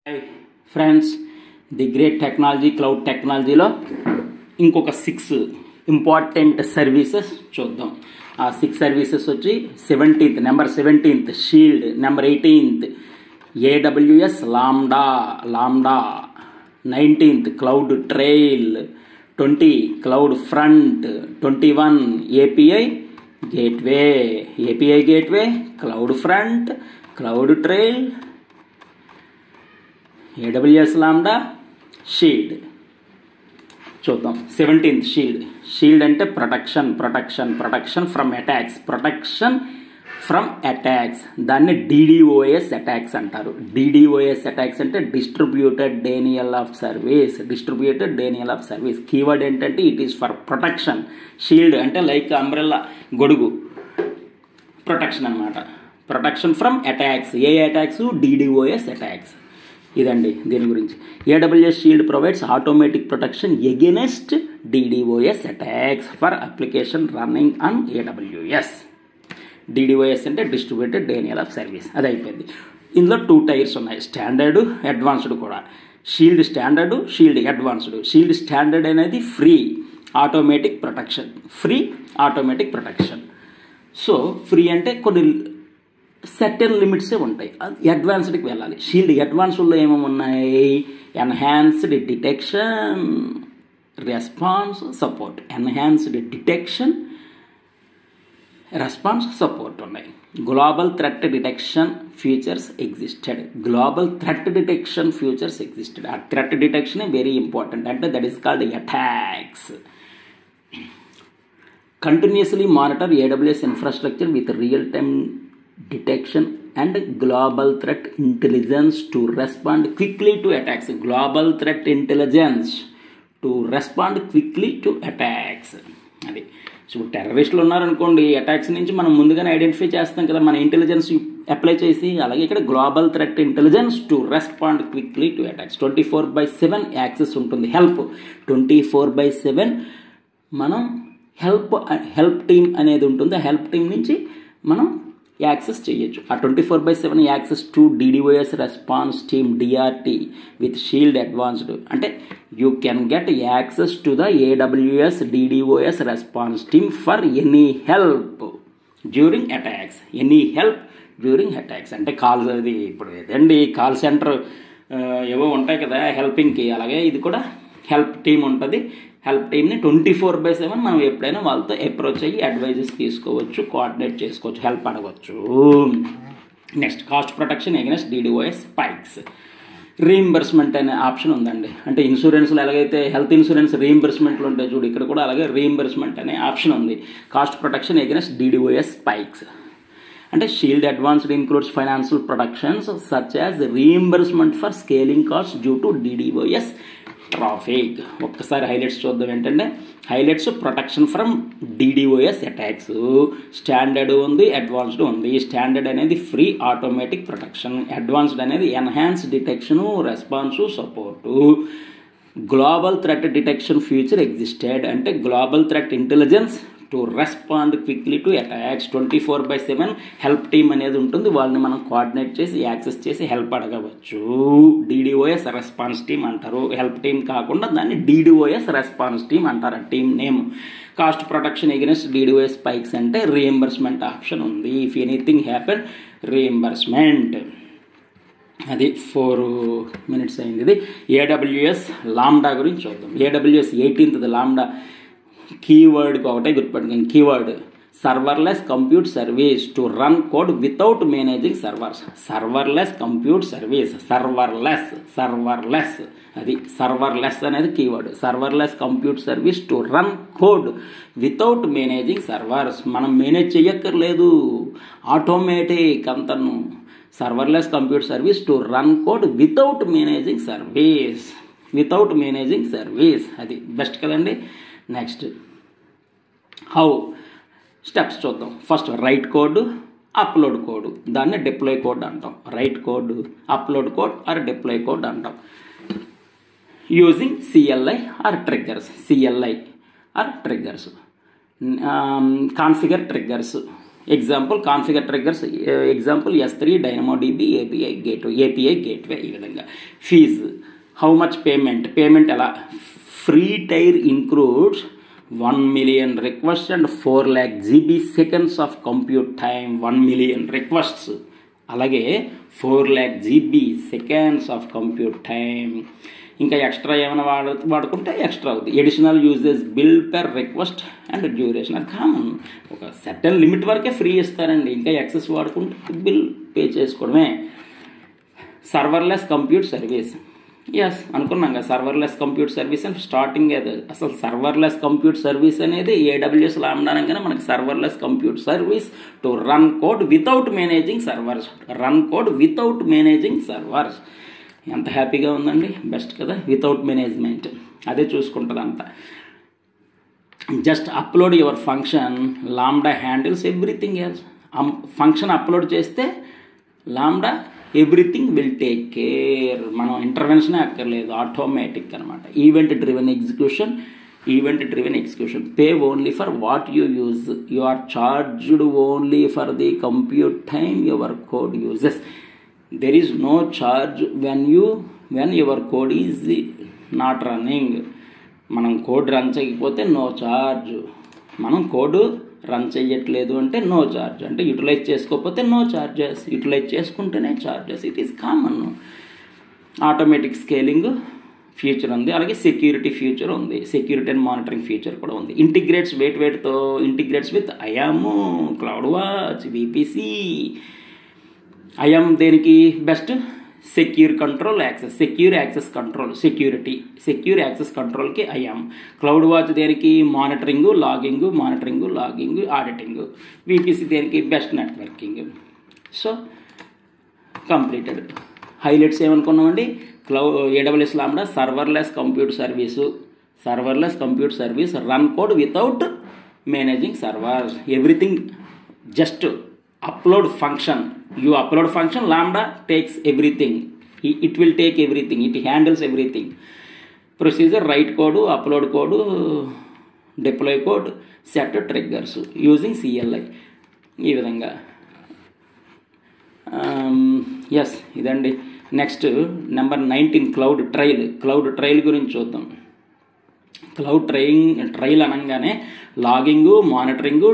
Hi friends, the great technology, cloud technology లో ఇంకొక 6 important services చూద్దాం. ఆ 6 సర్వీసెస్ వచ్చి 17th number 17th shield, number 18th AWS lambda, 19th cloud trail, 20 cloud front, 21 API gateway, cloud front, cloud trail, AWS lambda, shield చూద్దాం. 17th shield అంటే protection from attacks, దాన్ని DDoS attacks అంటారు. DDoS attacks అంటే distributed denial of service. Keyword ఏంటంటే it is for protection. Shield అంటే like umbrella, గొడుగు, protection అనమాట. Protection from attacks. ఏ అటాక్స్? DDoS attacks. ఇదండి దీని గురించి. AWS shield provides automatic protection against DDoS attacks for application running on AWS. DDoS అంటే distributed denial of service. అది అయిపోయింది. ఇందులో 2 టైర్స్ ఉన్నాయి, స్టాండర్డ్, అడ్వాన్స్డ్ కూడా. Shield standard, shield advanced. Shield standard అనేది free automatic protection. So free అంటే కొన్ని certain లిమిట్సే ఉంటాయి. అడ్వాన్స్డ్కి వెళ్ళాలి. షీల్డ్ అడ్వాన్స్డ్లో ఏమేమి ఉన్నాయి? ఎన్హాన్స్డ్ డిటెక్షన్, రెస్పాన్స్, సపోర్ట్ ఉన్నాయి. Global threat detection futures existed. ఆ థ్రెట్ డిటెక్షన్ వెరీ ఇంపార్టెంట్. అంటే that is called attacks. Continuously monitor AWS infrastructure with real time detection and global threat intelligence to respond quickly to attacks. అది so టెర్రరిస్టులు ఉన్నారనుకోండి, attacks నుంచి మనం ముందుగానే identify చేస్తాం కదా, మన ఇంటెలిజెన్స్ అప్లై చేసి. అలాగే ఇక్కడ global threat intelligence to respond quickly to attacks. 24/7 access ఉంటుంది. హెల్ప్ 24/7 మనం హెల్ప్ టీమ్ అనేది ఉంటుంది. ఆ హెల్ప్ టీమ్ నుంచి మనం యాక్సెస్ చేయొచ్చు. ఆ 24/7 access to DDoS response team, DRT, with shield advanced. అంటే you can get access to the AWS DDoS response team for any help during attacks. అంటే కాల్స్, అది ఇప్పుడు ఏదండి కాల్ సెంటర్ ఏవో ఉంటాయి కదా హెల్పింగ్కి, అలాగే ఇది కూడా హెల్ప్ టీమ్ ఉంటుంది. హెల్ప్ టీమ్ని 24/7 మనం ఎప్పుడైనా వాళ్ళతో అప్రోచ్ అయ్యి అడ్వైజెస్ తీసుకోవచ్చు, కోఆర్డినేట్ చేసుకోవచ్చు, హెల్ప్ అడగవచ్చు. Next cost protection against DDoS spikes. Reimbursement అనే ఆప్షన్ ఉందండి. అంటే ఇన్సూరెన్స్లో ఎలాగైతే హెల్త్ ఇన్సూరెన్స్ రీయింబర్స్మెంట్లు ఉంటాయి చూడు, ఇక్కడ కూడా అలాగే రీయింబర్స్మెంట్ అనే ఆప్షన్ ఉంది. Cost protection against DDoS spikes. అంటే shield advanced includes financial protections such as reimbursement for scaling cost due to DDoS traffic. ఒక్కసారి హైలైట్స్ చూద్దాం. ఏంటంటే highlights protection from DDoS attacks. Standard ఉంది, అడ్వాన్స్డ్ ఉంది. స్టాండర్డ్ అనేది free automatic protection, advanced అనేది enhance detection, response, support. Global threat detection feature existed. అంటే global threat intelligence to respond quickly to attacks. 24/7 help team అనేది ఉంటుంది. వాళ్ళని మనం coordinate చేసి యాక్సెస్ చేసి హెల్ప్ అడగవచ్చు. DDoS రెస్పాన్స్ టీమ్ అంటారు. హెల్ప్ టీమ్ కాకుండా దాన్ని DDoS రెస్పాన్స్ టీమ్ అంటారు. Team name. Cost protection against DDoS spikes అంటే రీయింబర్స్మెంట్ ఆప్షన్ ఉంది. If anything happen, reimbursement. అది 4 minutes అయింది. ఇది AWS లాంబ్డా గురించి చూద్దాం. AWS 18th lambda. కీవర్డ్కి ఒకటే గుర్తుపెట్టుకోండి. Keyword serverless compute service to run code without managing servers. Serverless compute service. Serverless అది సర్వర్లెస్ అనేది keyword. Serverless compute service to run code without managing servers. మనం మేనేజ్ చేయక్కర్లేదు, automatic అంతను. Serverless compute service to run code without managing service. అది best కదండి. Next how steps చూద్దాం. First write code, upload code, దాన్ని deploy code అంటాం. Write code, upload code or deploy code అంటాం. Using CLI or triggers. Configure triggers. Example configure triggers, example S3 DynamoDB API gateway. ఈ విధంగా fees, how much payment ఎలా, free tier includes 1 million requests and 4 lakh GB seconds of compute time. 1 million requests అలాగే 4 lakh GB seconds of compute time. ఇంకా extra ఏమైనా వాడుకుంటే extra అవుతుంది. Additional uses bill per request and duration, అది common. ఒక certain limit వరకే free ఇస్తారండి, ఇంకా ఎక్సెస్ వాడుకుంటే బిల్ పే చేసుకోవడమే. సర్వర్లెస్ కంప్యూట్ సర్వీస్, ఎస్ అనుకున్నాం కదా, సర్వర్లెస్ కంప్యూట్ సర్వీస్ అని స్టార్టింగ్. అది అసలు సర్వర్లెస్ కంప్యూట్ సర్వీస్ అనేది AWS లాంబ్డా అనగానే మనకి serverless compute service to run code without managing servers. ఎంత హ్యాపీగా ఉందండి, బెస్ట్ కదా, వితౌట్ మేనేజ్మెంట్ అదే చూసుకుంటుంది అంతా. Just upload your function, lambda handles everything else. Function upload చేస్తే lambda everything will take care, మనం ఇంటర్వెన్షనే అక్కర్లేదు, ఆటోమేటిక్ అనమాట. Event driven execution, pay only for what you use, you are charged only for the compute time your code uses. there is no charge when your code is not running. మనం code run చేయకపోతే no charge, మనం code run చేయట్లేదు అంటే no charge, అంటే utilize చేసుకోకపోతే no charges, utilize చేసుకుంటేనే charges. It is common. Automatic scaling feature ఉంది, అలాగే సెక్యూరిటీ ఫ్యూచర్ ఉంది, సెక్యూరిటీ అండ్ మానిటరింగ్ ఫ్యూచర్ కూడా ఉంది. Integrates with IAM, cloud watch, VPC. IAM దేనికి బెస్ట్, సెక్యూర్ యాక్సెస్ కంట్రోల్కి IAM. క్లౌడ్ వాచ్ దేనికి మానిటరింగ్ లాగింగ్, ఆడిటింగ్. VPC దేనికి best networking. So completed. Highlights ఏమనుకున్నామండి, AWS lambda serverless compute service, run code without managing servers, everything just upload function. You upload function, lambda takes everything, it will take everything, it handles everything. Procedure, write code, upload code, deploy code, set triggers using CLI. ఈ విధంగా yes ఇదండి. Next number 19 cloud trail గురించి చూద్దాం. Cloud trail అనగానే logging, monitoring,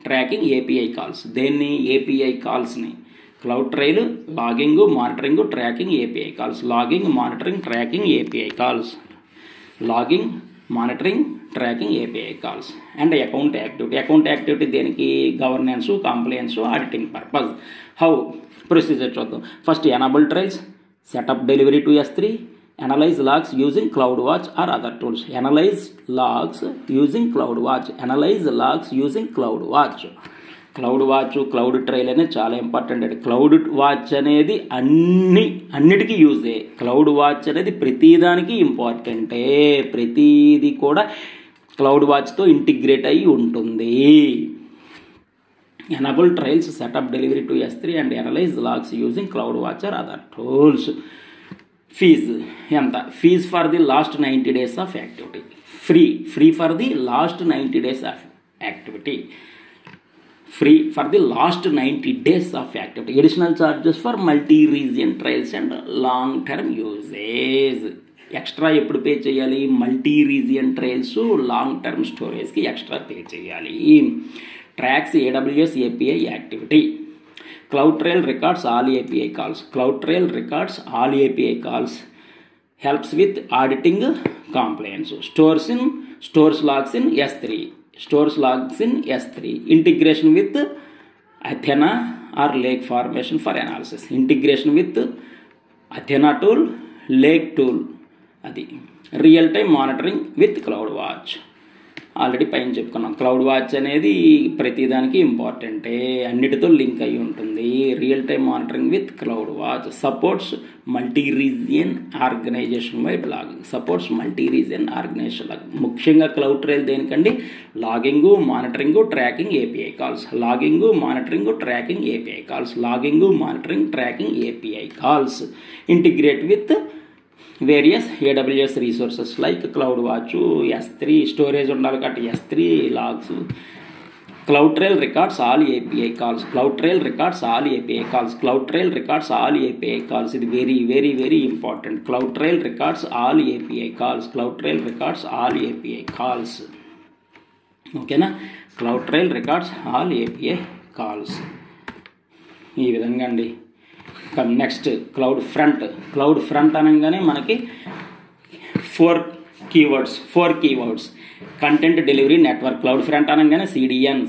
tracking, API calls. దేన్ని, API కాల్స్ని. Cloud trail logging, monitoring, tracking, API calls. Logging, monitoring, tracking, API calls. And account activity దేనికి, governance, compliance, auditing purpose. How procedure చూద్దాం. First enable trails, setup delivery to S3, analyze logs using CloudWatch or other tools. Analyze logs using CloudWatch. Cloud trail అనేది చాలా important అండి. Cloud watch అనేది అన్నిటికీ యూజే. Cloud watch అనేది ప్రతిదానికి ఇంపార్టెంటే, ప్రతిదీ కూడా క్లౌడ్ వాచ్తో ఇంటిగ్రేట్ అయి ఉంటుంది. Enable trails, setup delivery to S3 and analyze logs using CloudWatch or other tools. Fees ఎంత, fees for the last 90 days of activity. Free for the last 90 days of activity. Additional charges for multi region trails and long term usage. Extra ఎప్పుడు pay చేయాలి, multi region trails, long term స్టోరేజ్కి extra pay చేయాలి. Tracks AWS API activity. Cloud Trail records all API calls. Helps with auditing compliance. Stores logs in S3. Integration with Athena or Lake Formation for analysis. Integration with Athena tool, Lake tool. Adi. Real time monitoring with CloudWatch. Already పైన చెప్పుకున్నాం. Cloud watch అనేది ప్రతిదానికి ఇంపార్టెంటే, అన్నిటితో link అయి ఉంటుంది. Real time monitoring with cloud watch. Supports multi region organization wide logging. ముఖ్యంగా cloud trail దేనికండి, logging, monitoring, tracking, API calls. Integrate with various AWS resources like cloud watch, S3 storage ఉండాలి కాబట్టి S3 logs, CloudTrail records all API calls, CloudTrail records all API calls, CloudTrail records all API calls. It very very very important. CloudTrail records all API calls, CloudTrail records all API calls. ఓకేనా, CloudTrail records all API calls. ఈ విధంగా అండి. Next cloud front అనగానే మనకి four keywords. Content delivery network. Cloud front అనగానే CDN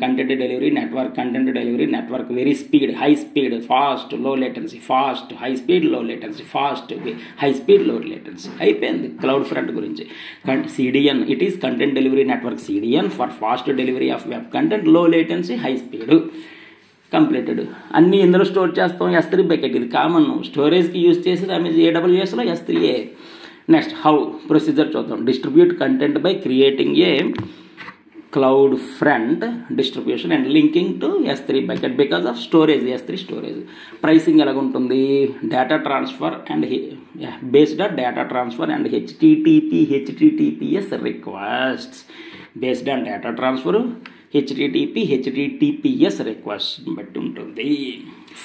content delivery network. Very speed, high speed, fast, లో latency, fast, high speed, లో latency, fast, high speed, లో latency. అయిపోయింది క్లౌడ్ ఫ్రంట్ గురించి. CDN it is content delivery network. CDN for fast delivery of web content, లో latency, high speed. Completed. అన్నీ ఇందులో store చేస్తాం. S3 bucket ఇది common. స్టోరేజ్కి యూజ్ చేసేది AWSలో S3. నెక్స్ట్ హౌ ప్రొసీజర్ చూద్దాం. Distribute content by creating a cloud front distribution and linking to S3 bucket because of storage. S3 storage. Pricing ఎలాగుంటుంది? Data transfer and based on data transfer and HTTPS requests. Based on data transfer, HTTPS request బట్టి ఉంటుంది.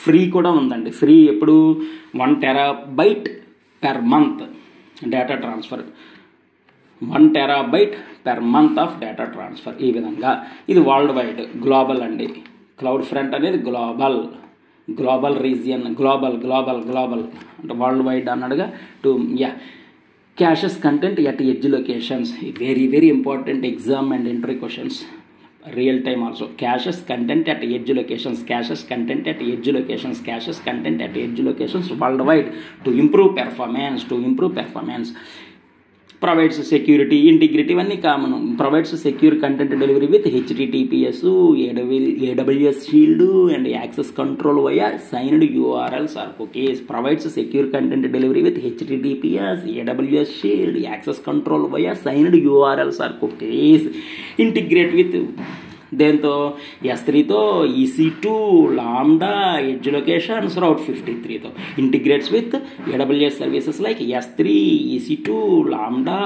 Free కూడా ఉందండి. Free ఎప్పుడు 1 TB per month data transfer. 1 TB per month of data transfer. ఈ విధంగా ఇది world wide, global అండి. Cloud front అనేది గ్లోబల్ రీజియన్, గ్లోబల్ అంటే వరల్డ్ వైడ్ అన్నట్టుగా. క్యాషెస్ content at edge locations. Very very important exam and interview questions. Real time also. Caches content at edge locations worldwide to improve performance. Provides security, integrity, ఇవన్నీ common. Provides secure content delivery with HTTPS, AWS Shield and access control via signed URLs or cookies. Provides secure content delivery with HTTPS, AWS Shield, access control via signed URLs or cookies. Integrate with దేంతో? S3తో, EC2, lambda, edge locations, route 53తో. Integrates with AWS services like S3, EC2, lambda,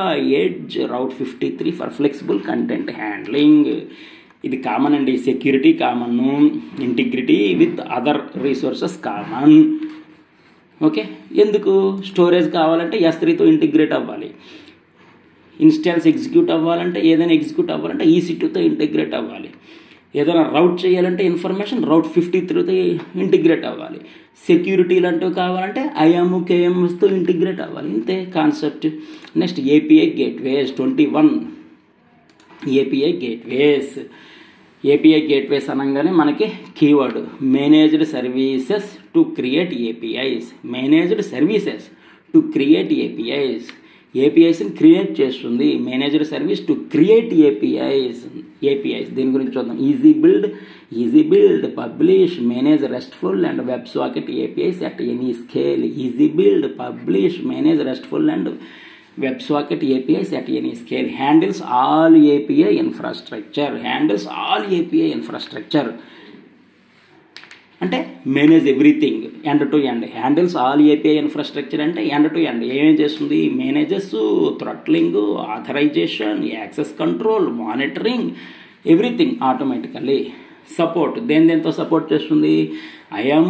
edge, route 53 for flexible content handling. ఇది common అండి. Security common, integrity with other resources common. Okay, ఎందుకు? Storage కావాలంటే S3తో integrate అవ్వాలి. Instance execute అవ్వాలంటే, ఏదైనా execute అవ్వాలంటే EC2తో ఇంటిగ్రేట్ అవ్వాలి. ఏదైనా రౌట్ చేయాలంటే ఇన్ఫర్మేషన్ రౌట్ 53తో ఇంటిగ్రేట్ అవ్వాలి. సెక్యూరిటీ లాంటివి కావాలంటే IAM, KMSతో ఇంటిగ్రేట్ అవ్వాలి. ఇంతే concept. Next API gateways. 21 API gateways అనగానే మనకి keyword managed services to create APIs. APIస్ని క్రియేట్ చేస్తుంది. Managed service to create APIs. దీని గురించి చూద్దాం. Easy build, publish, manage restful and web socket APIs at any scale. Easy build, publish, manage restful and web socket APIs at any scale. Handles all API infrastructure. అంటే manage everything end to end. Handles all API infrastructure అంటే end to end. ఏమేం చేస్తుంది? Manages, throttling, authorization, access control, monitoring, everything automatically. Support దేంతో support చేస్తుంది? IAM,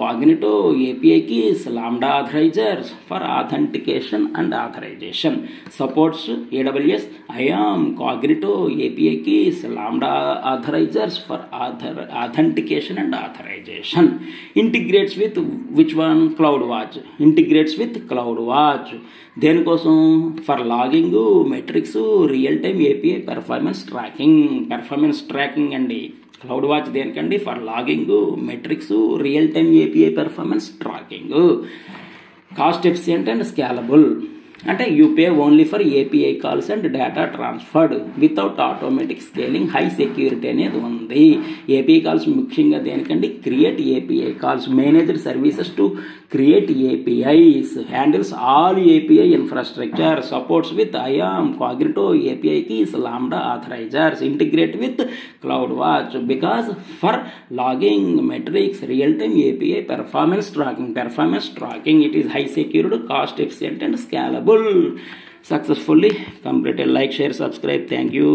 Cognito, APIకి lambda authorizers for authentication and authorization. Supports AWS, IAM, Cognito, APIకి lambda authorizers for authentication and authorization. Integrates with which one? Cloud watch. దేనికోసం? For logging, metrics, real time API performance tracking అండి. Cloud watch దేనికండి? For logging, metrics, real time API performance tracking. Cost efficient and scalable. అంటే you pay only for API calls and data transferred without automatic scaling, high security అనేది ఉంది. API calls ముఖ్యంగా దేనికండి? Create API calls, managed services to create APIs, handles all API infrastructure, supports with IAM, Cognito API keys, Lambda authorizers, integrate with CloudWatch because for logging, metrics, real-time API performance tracking, it is high secured, cost efficient and scalable. Successfully completed. Like, share, subscribe. Thank you.